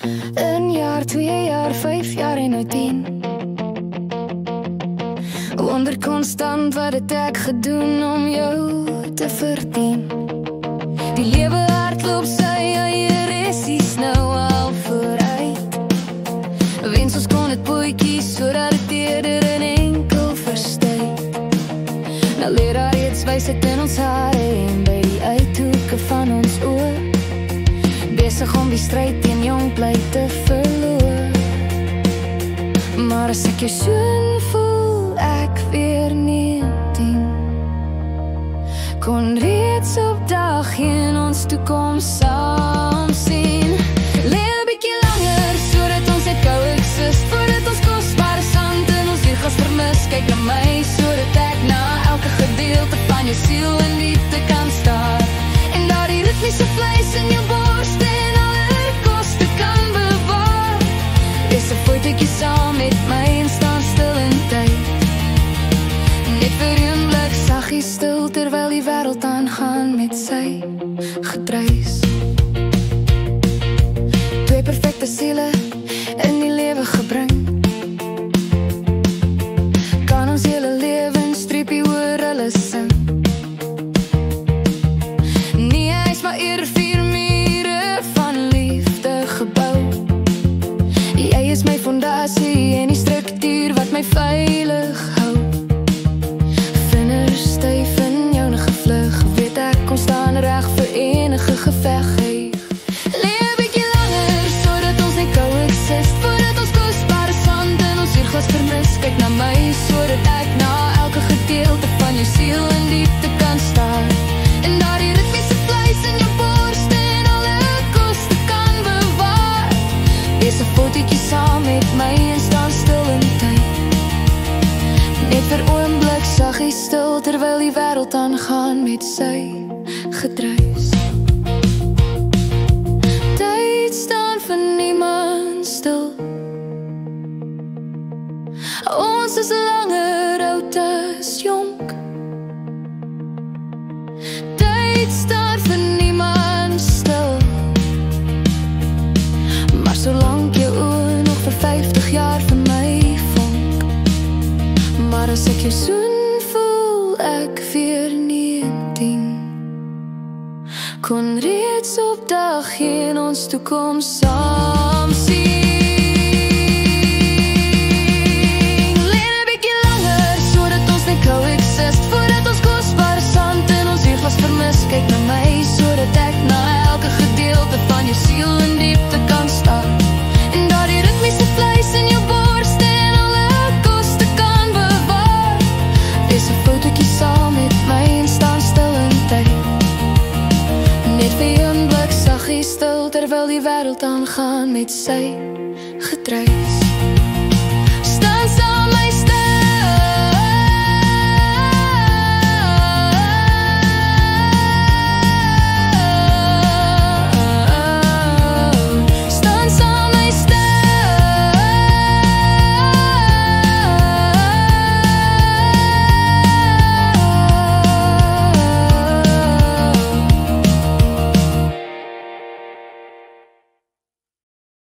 1 jaar, 2 jaar, 5 jaar en nou 10. Wonder konstant wat het ek gedoen om jou te verdien. Die lewe hardloop sy eie resies nou al vooruit. Wens ons kon het boeitjies sodat het eerder in enkel verstuit. Nou leer haar reeds wysheid in ons hare en by die uithoeke van ons oor. Besig om die stryd teen jong bly te verloor. Maar as ek jou soen, voel ek weer 19. Kon reeds op dag in ons toekoms saam sien. Leef 'n bietjie langer, sodat ons net gou exist. Voordat ons kosbare sand in ons lewens vermis. Kyk na my, sodat ek na elke gedeelte van jou siel in diepte kan staar. En daardie ritmiese vleis in jou borste en alle koste kan bewaar. Wees 'n fotootjie saam met my en staan stil in tyd. Net vir 'n blik saggies stil terwyl die wêreld aangaan met sy gedruis. Twee perfekte siele in die lewe gebring. Kan ons hele lewensstreepie oor hulle sing. Nie eens maar eerder 4 mure van liefde gebou. Jy is my fondasie en die struktuur wat my veilig hou. Vingers styf in jou gevlug, weet ek kon staan reg vir enige geveg. Leef 'n bietjie langer, sodat ons net gou exist. Voordat ons kosbare sand in ons uurglas vermis. Kyk na my, sodat ek na elke gedeelte van jou siel in diepte kan staan. En daardie ritmiese vleis in jou borste en alle koste kan bewaar. Wees 'n fotootjie saam met my en staan stil in tyd. Net vir oomblik saggies stil terwyl die wêreld aangaan met sy gedruis. Tyd staan vir niemand stil. Ons is langer oud as jonk. Tyd staan vir niemand stil. Maar solank jou oë nog vir 50 jaar vir my vonk. Maar as ek jou soen, voel ek weer 19. Kon reeds op dag in ons toekoms saam sien. Leef 'n bietjie langer, sodat ons net gou exist. Voordat ons kosbare sand in ons lewens vermis. Kyk na my, sodat ek na elke gedeelte van jou siel in diepte kan staan. En daardie ritmiese vleis in jou borste en alle koste kan bewaar. Wees 'n fotootjie saam met my en staan stil in tyd. Net vir 'n blik saggies stil terwyl die wêreld aangaan met sy gedruis.